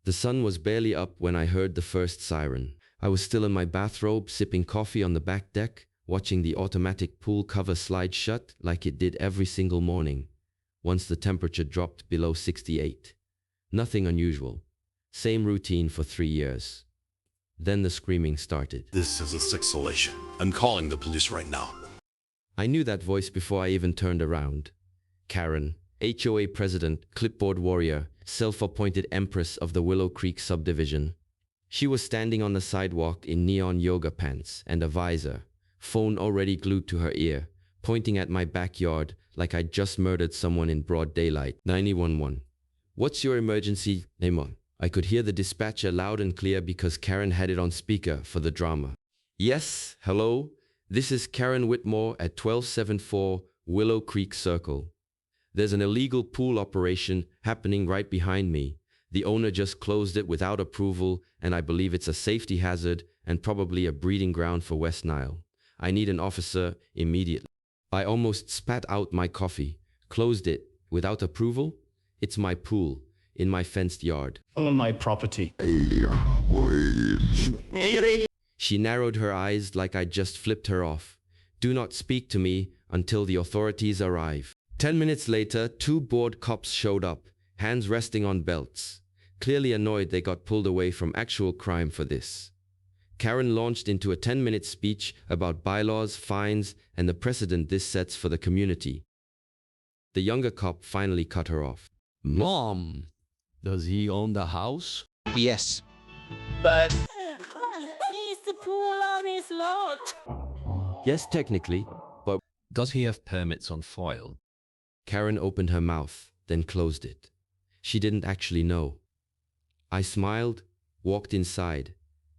The sun was barely up when I heard the first siren. I was still in my bathrobe, sipping coffee on the back deck, watching the automatic pool cover slide shut like it did every single morning, once the temperature dropped below 68. Nothing unusual. Same routine for 3 years. Then the screaming started. This is a escalation. I'm calling the police right now. I knew that voice before I even turned around. Karen, HOA president, clipboard warrior, self-appointed empress of the Willow Creek subdivision. She was standing on the sidewalk in neon yoga pants and a visor, phone already glued to her ear, pointing at my backyard like I'd just murdered someone in broad daylight. 911. What's your emergency? Name. I could hear the dispatcher loud and clear because Karen had it on speaker for the drama. Yes, hello? This is Karen Whitmore at 1274 Willow Creek Circle. There's an illegal pool operation happening right behind me. The owner just closed it without approval, and I believe it's a safety hazard and probably a breeding ground for West Nile. I need an officer immediately. I almost spat out my coffee. Closed it without approval? It's my pool in my fenced yard. On my property. She narrowed her eyes like I'd just flipped her off. Do not speak to me until the authorities arrive. 10 minutes later, 2 bored cops showed up, hands resting on belts. Clearly annoyed they got pulled away from actual crime for this. Karen launched into a 10-minute speech about bylaws, fines, and the precedent this sets for the community. The younger cop finally cut her off. Mom, does he own the house? Yes. But He's the pool on his lot. Yes, technically, but Does he have permits on file? Karen opened her mouth, then closed it. She didn't actually know. I smiled, walked inside,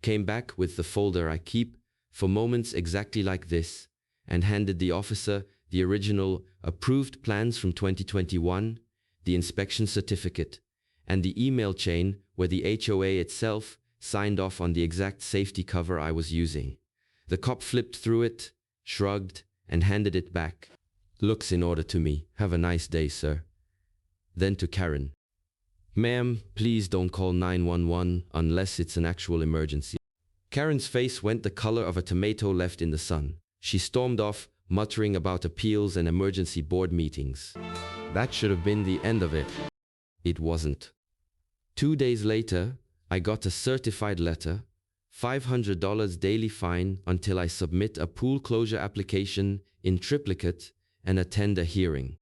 came back with the folder I keep for moments exactly like this, and handed the officer the original approved plans from 2021, the inspection certificate, and the email chain where the HOA itself signed off on the exact safety cover I was using. The cop flipped through it, shrugged, and handed it back. Looks in order to me. Have a nice day, sir. Then to Karen. Ma'am, please don't call 911 unless it's an actual emergency. Karen's face went the color of a tomato left in the sun. She stormed off, muttering about appeals and emergency board meetings. That should have been the end of it. It wasn't. 2 days later, I got a certified letter, $500 daily fine until I submit a pool closure application in triplicate and attend a hearing.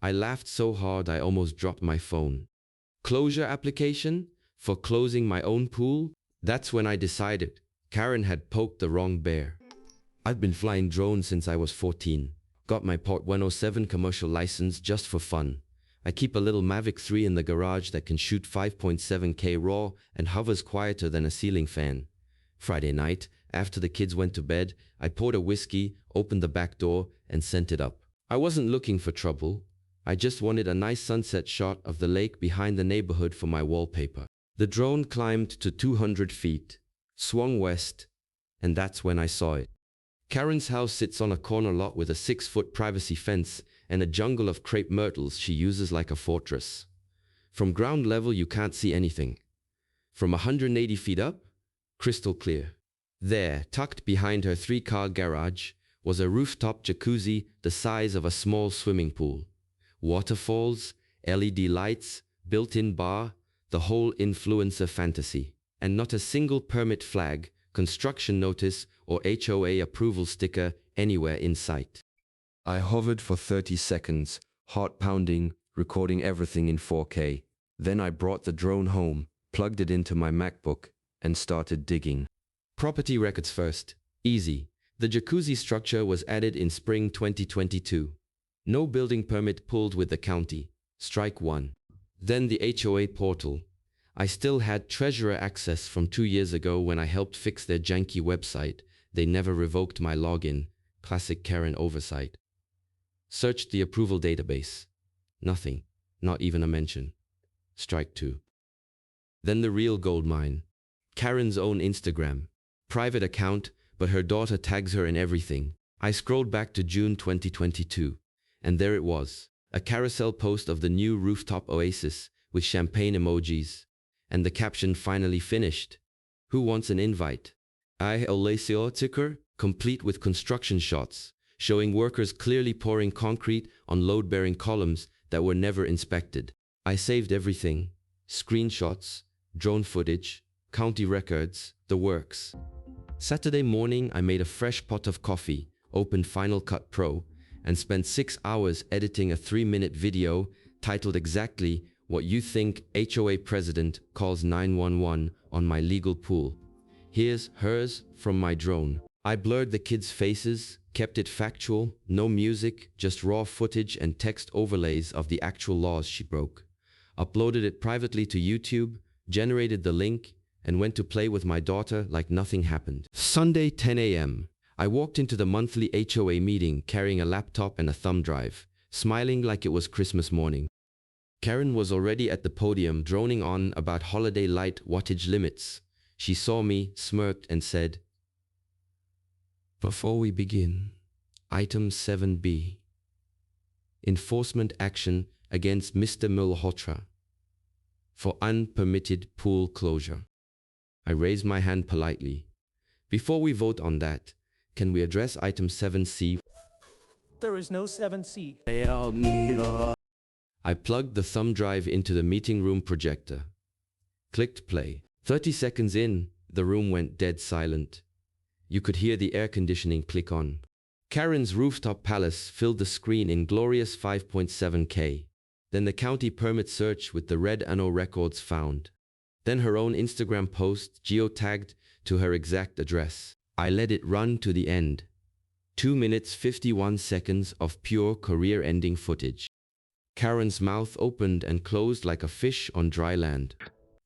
I laughed so hard I almost dropped my phone. Closure application? For closing my own pool? That's when I decided Karen had poked the wrong bear. I've been flying drones since I was 14. Got my Part 107 commercial license just for fun. I keep a little Mavic 3 in the garage that can shoot 5.7K RAW and hovers quieter than a ceiling fan. Friday night, after the kids went to bed, I poured a whiskey, opened the back door, and sent it up. I wasn't looking for trouble. I just wanted a nice sunset shot of the lake behind the neighborhood for my wallpaper. The drone climbed to 200 feet, swung west, and that's when I saw it. Karen's house sits on a corner lot with a 6-foot privacy fence and a jungle of crepe myrtles she uses like a fortress. From ground level, you can't see anything. From 180 feet up, crystal clear. There, tucked behind her 3-car garage, was a rooftop jacuzzi the size of a small swimming pool. Waterfalls, LED lights, built-in bar, the whole influencer fantasy. And not a single permit flag, construction notice, or HOA approval sticker anywhere in sight. I hovered for 30 seconds, heart pounding, recording everything in 4K. Then I brought the drone home, plugged it into my MacBook, and started digging. Property records first. Easy. The jacuzzi structure was added in spring 2022. No building permit pulled with the county. Strike 1. Then the HOA portal. I still had treasurer access from 2 years ago when I helped fix their janky website. They never revoked my login. Classic Karen oversight. Searched the approval database. Nothing. Not even a mention. Strike 2. Then the real gold mine. Karen's own Instagram. Private account, but her daughter tags her in everything. I scrolled back to June 2022, and there it was. A carousel post of the new rooftop oasis with champagne emojis. and the caption finally finished. Who wants an invite? HOA ticker, complete with construction shots, showing workers clearly pouring concrete on load-bearing columns that were never inspected. I saved everything. Screenshots, drone footage, county records, the works. Saturday morning, I made a fresh pot of coffee, opened Final Cut Pro, and spent 6 hours editing a 3-minute video titled exactly what you think HOA president calls 911 on my legal pool. Here's hers from my drone. I blurred the kids' faces, kept it factual, no music, just raw footage and text overlays of the actual laws she broke. Uploaded it privately to YouTube, generated the link, and went to play with my daughter like nothing happened. Sunday, 10 a.m. I walked into the monthly HOA meeting carrying a laptop and a thumb drive, smiling like it was Christmas morning. Karen was already at the podium droning on about holiday light wattage limits. She saw me, smirked, and said, "Before we begin, Item 7B. Enforcement action against Mr. Malhotra for unpermitted pool closure." I raised my hand politely. "Before we vote on that, can we address Item 7C? There is no 7C. I plugged the thumb drive into the meeting room projector. Clicked play. 30 seconds in, the room went dead silent. You could hear the air conditioning click on. Karen's rooftop palace filled the screen in glorious 5.7K. Then the county permit search with the red ANO records found. Then her own Instagram post geotagged to her exact address. I let it run to the end. 2 minutes 51 seconds of pure career-ending footage. Karen's mouth opened and closed like a fish on dry land.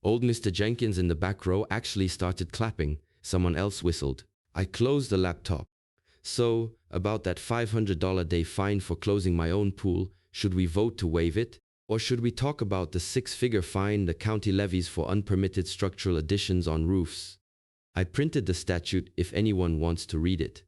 Old Mr. Jenkins in the back row actually started clapping. Someone else whistled. I closed the laptop. So, about that $500 day fine for closing my own pool, should we vote to waive it? Or should we talk about the 6-figure fine the county levies for unpermitted structural additions on roofs? I printed the statute if anyone wants to read it.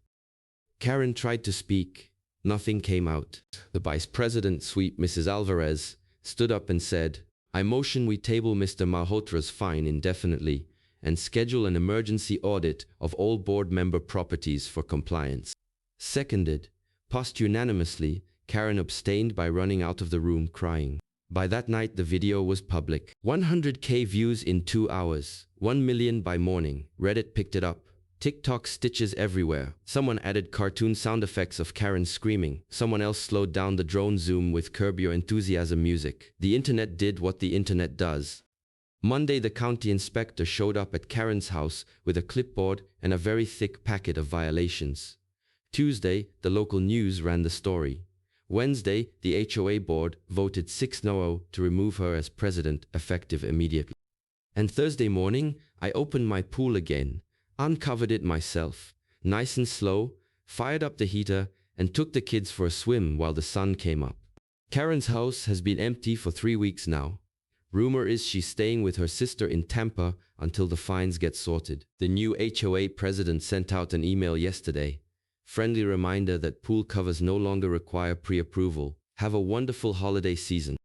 Karen tried to speak. Nothing came out. The vice president, sweet Mrs. Alvarez, stood up and said, "I motion we table Mr. Malhotra's fine indefinitely and schedule an emergency audit of all board member properties for compliance." Seconded. Passed unanimously. Karen abstained by running out of the room crying. By that night, the video was public. 100K views in 2 hours. 1 million by morning. Reddit picked it up. TikTok stitches everywhere. Someone added cartoon sound effects of Karen screaming. Someone else slowed down the drone zoom with Curb Your Enthusiasm music. The internet did what the internet does. Monday, the county inspector showed up at Karen's house with a clipboard and a very thick packet of violations. Tuesday, the local news ran the story. Wednesday, the HOA board voted 6-0 to remove her as president, effective immediately. And Thursday morning, I opened my pool again, uncovered it myself, nice and slow, fired up the heater, and took the kids for a swim while the sun came up. Karen's house has been empty for 3 weeks now. Rumor is she's staying with her sister in Tampa until the fines get sorted. The new HOA president sent out an email yesterday. Friendly reminder that pool covers no longer require pre-approval. Have a wonderful holiday season.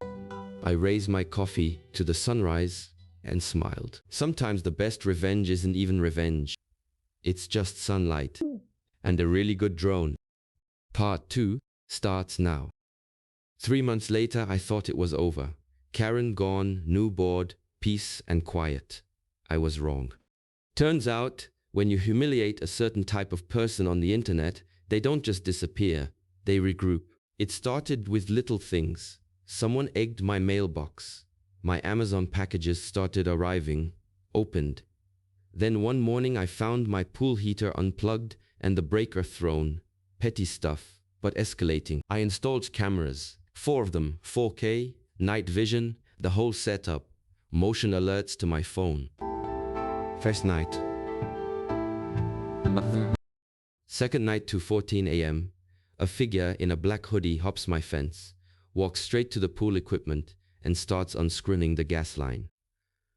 I raised my coffee to the sunrise and smiled. Sometimes the best revenge isn't even revenge. It's just sunlight and a really good drone. Part 2 starts now. 3 months later, I thought it was over. Karen gone, new board, peace and quiet. I was wrong. Turns out, when you humiliate a certain type of person on the internet, they don't just disappear, they regroup. It started with little things. Someone egged my mailbox. My Amazon packages started arriving, opened. Then one morning I found my pool heater unplugged and the breaker thrown. Petty stuff, but escalating. I installed cameras, 4 of them, 4K, night vision, the whole setup, motion alerts to my phone. First night. Second night, 2:14 a.m. A figure in a black hoodie hops my fence, walks straight to the pool equipment, and starts unscrewing the gas line.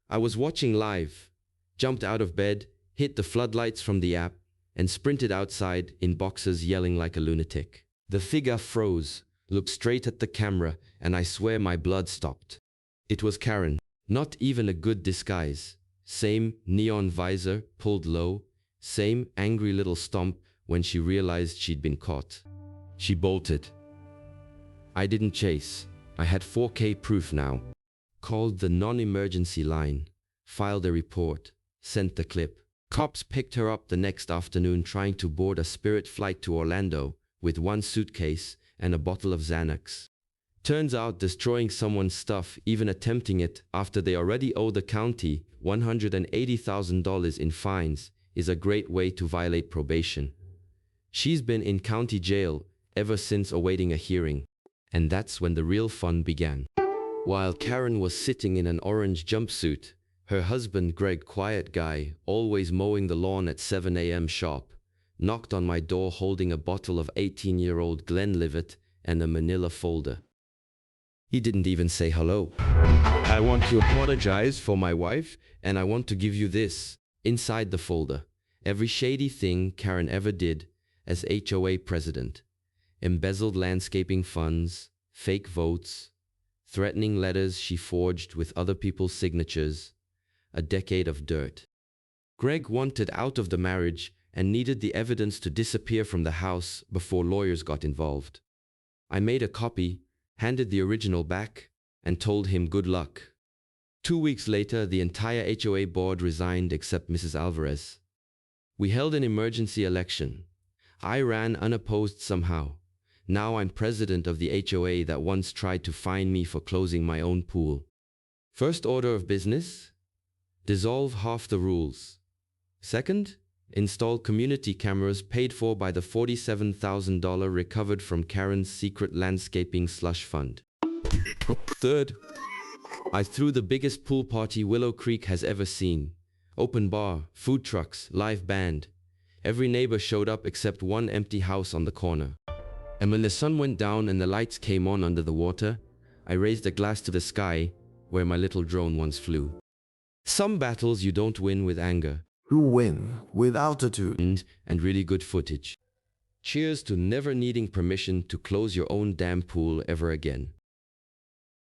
I was watching live, jumped out of bed, hit the floodlights from the app, and sprinted outside in boxers yelling like a lunatic. The figure froze, looked straight at the camera, and I swear my blood stopped. It was Karen. Not even a good disguise. Same neon visor pulled low, same angry little stomp when she realized she'd been caught. She bolted. I didn't chase. I had 4K proof now. Called the non-emergency line, filed a report, sent the clip. Cops picked her up the next afternoon trying to board a Spirit flight to Orlando with one suitcase and a bottle of Xanax. Turns out destroying someone's stuff, even attempting it after they already owe the county $180,000 in fines, is a great way to violate probation. She's been in county jail ever since awaiting a hearing. And that's when the real fun began. While Karen was sitting in an orange jumpsuit, her husband Greg, quiet guy, always mowing the lawn at 7 a.m. sharp, knocked on my door holding a bottle of 18-year-old Glenlivet and a manila folder. He didn't even say hello. I want to apologize for my wife, and I want to give you this. Inside the folder, every shady thing Karen ever did as HOA president. Embezzled landscaping funds, fake votes, threatening letters she forged with other people's signatures, a decade of dirt. Greg wanted out of the marriage and needed the evidence to disappear from the house before lawyers got involved. I made a copy, handed the original back, and told him good luck. 2 weeks later, the entire HOA board resigned except Mrs. Alvarez. We held an emergency election. I ran unopposed somehow. Now I'm president of the HOA that once tried to fine me for closing my own pool. First order of business? Dissolve half the rules. Second, install community cameras paid for by the $47,000 recovered from Karen's secret landscaping slush fund. Third, I threw the biggest pool party Willow Creek has ever seen. Open bar, food trucks, live band. Every neighbor showed up except one empty house on the corner. And when the sun went down and the lights came on under the water, I raised a glass to the sky where my little drone once flew. Some battles you don't win with anger. You win with altitude. And really good footage. Cheers to never needing permission to close your own damn pool ever again.